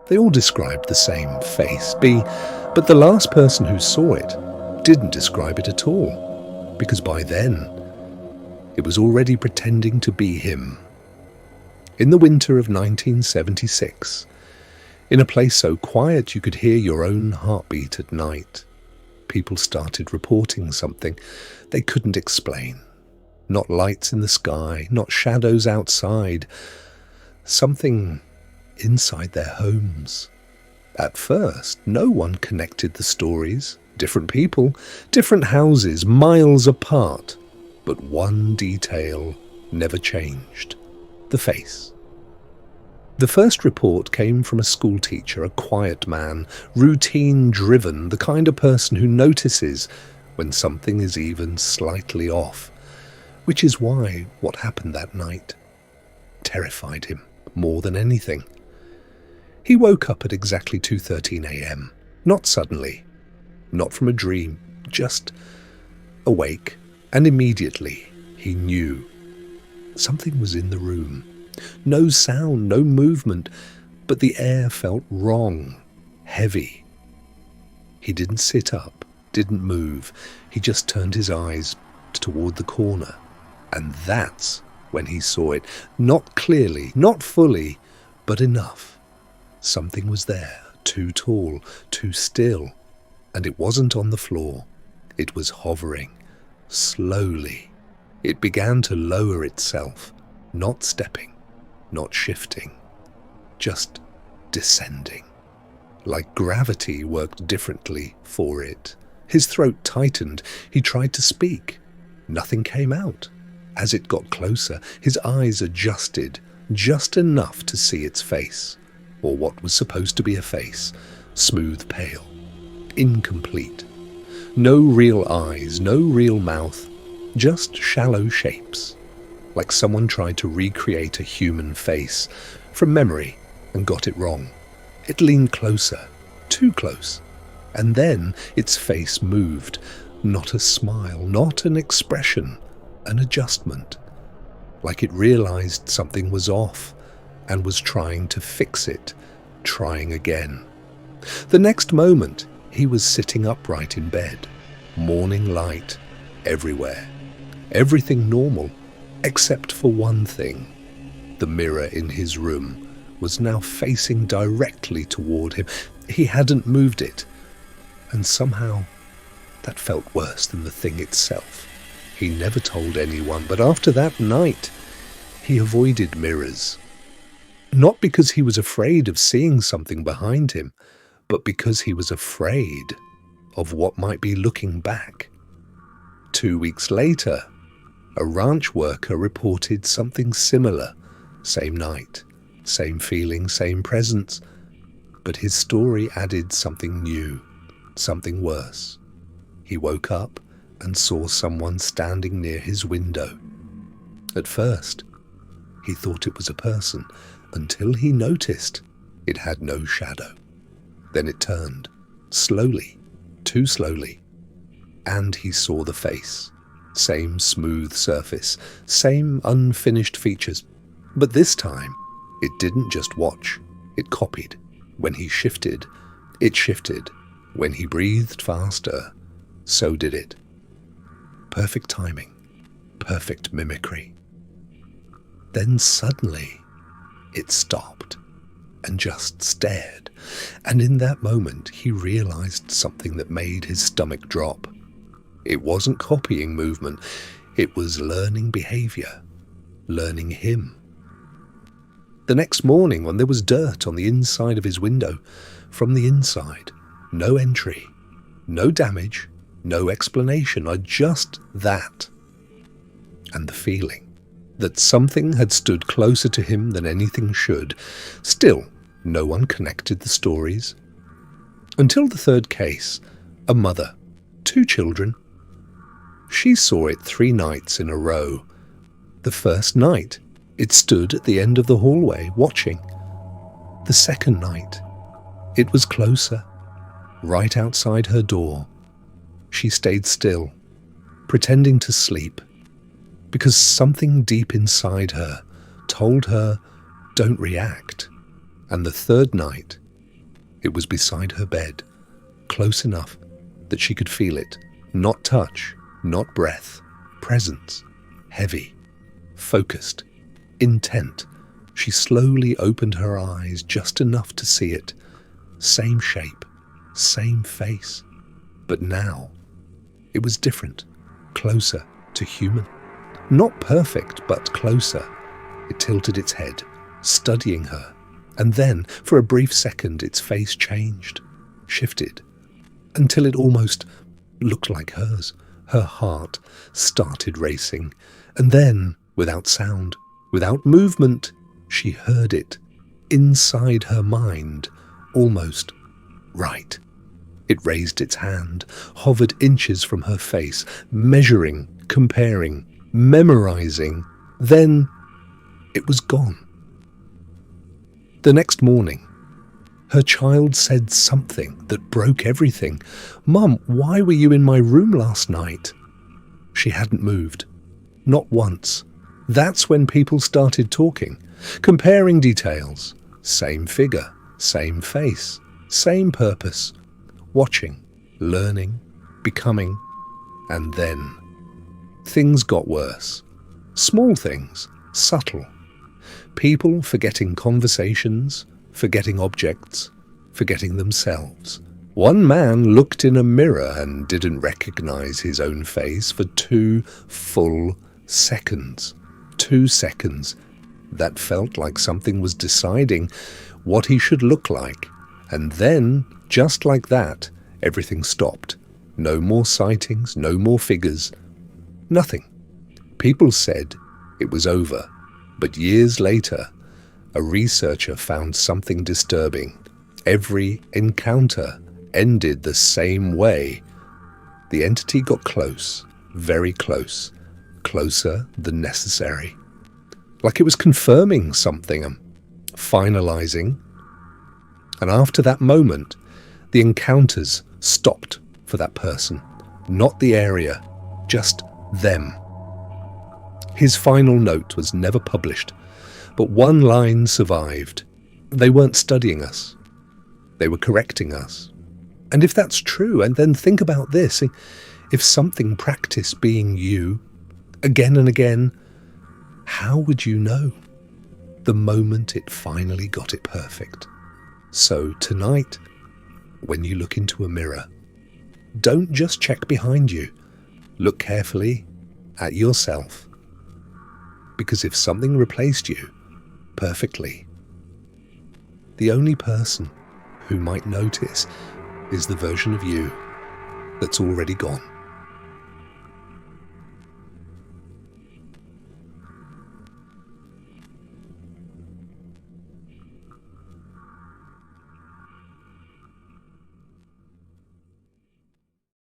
They all described the same face, but the last person who saw it didn't describe it at all, because by then it was already pretending to be him. In the winter of 1976, in a place so quiet you could hear your own heartbeat at night, people started reporting something they couldn't explain. Not lights in the sky, not shadows outside, something inside their homes. At first, no one connected the stories. Different people, different houses, miles apart. But one detail never changed: the face. The first report came from a schoolteacher, a quiet man, routine-driven, the kind of person who notices when something is even slightly off, which is why what happened that night terrified him more than anything. He woke up at exactly 2:13 a.m., not suddenly, not from a dream, just awake, and immediately he knew something was in the room. No sound, no movement, but the air felt wrong, heavy. He didn't sit up, didn't move. He just turned his eyes toward the corner, and that's when he saw it. Not clearly, not fully, but enough. Something was there, too tall, too still, and it wasn't on the floor. It was hovering, slowly. It began to lower itself, not stepping, not shifting, just descending. Like gravity worked differently for it. His throat tightened. He tried to speak. Nothing came out. As it got closer, his eyes adjusted just enough to see its face, or what was supposed to be a face, smooth pale, incomplete. No real eyes, no real mouth, just shallow shapes, like someone tried to recreate a human face from memory and got it wrong. It leaned closer, too close, and then its face moved. Not a smile, not an expression, an adjustment, like it realized something was off and was trying to fix it, trying again. The next moment, he was sitting upright in bed, morning light everywhere, everything normal, except for one thing. The mirror in his room was now facing directly toward him. He hadn't moved it, and somehow that felt worse than the thing itself. He never told anyone, but after that night, he avoided mirrors. Not because he was afraid of seeing something behind him, but because he was afraid of what might be looking back. 2 weeks later, a ranch worker reported something similar. Same night, same feeling, same presence. But his story added something new, something worse. He woke up and saw someone standing near his window. At first, he thought it was a person, until he noticed it had no shadow. Then it turned, slowly, too slowly, and he saw the face. Same smooth surface, same unfinished features. But this time, it didn't just watch, it copied. When he shifted, it shifted. When he breathed faster, so did it. Perfect timing, perfect mimicry. Then suddenly, it stopped and just stared, and in that moment he realized something that made his stomach drop. It wasn't copying movement, it was learning behavior, learning him. The next morning, when there was dirt on the inside of his window, from the inside, no entry, no damage, no explanation, just that. And the feeling that something had stood closer to him than anything should. Still, no one connected the stories. Until the third case, a mother, 2 children. She saw it 3 nights in a row. The first night, it stood at the end of the hallway, watching. The second night, it was closer, right outside her door. She stayed still, pretending to sleep, because something deep inside her told her, don't react. And the third night, It was beside her bed, close enough that she could feel it. Not touch, not breath, presence, heavy, focused, intent. She slowly opened her eyes just enough to see it. Same shape, same face. But now, it was different, closer to human. Not perfect, but closer. It tilted its head, studying her. And then, for a brief second, its face changed, shifted, until it almost looked like hers. Her heart started racing. And then, without sound, without movement, she heard it, inside her mind, almost right. It raised its hand, hovered inches from her face, measuring, comparing, memorizing. Then it was gone. The next morning, her child said something that broke everything. "Mum, why were you in my room last night?" She hadn't moved. Not once. That's when people started talking, comparing details. Same figure, same face, same purpose. Watching, learning, becoming. And then things got worse. Small things, subtle. People forgetting conversations, forgetting objects, forgetting themselves. One man looked in a mirror and didn't recognize his own face for 2 full seconds. 2 seconds. That felt like something was deciding what he should look like. And then, just like that, everything stopped. No more sightings, no more figures. Nothing. People said it was over. But years later, a researcher found something disturbing. Every encounter ended the same way. The entity got close, very close, closer than necessary. Like it was confirming something, finalizing. And after that moment, the encounters stopped for that person. Not the area, just them. His final note was never published, but one line survived. They weren't studying us. They were correcting us. And if that's true, and then think about this, if something practiced being you again and again, how would you know the moment it finally got it perfect? So tonight, when you look into a mirror, don't just check behind you. Look carefully at yourself. Because if something replaced you perfectly, the only person who might notice is the version of you that's already gone.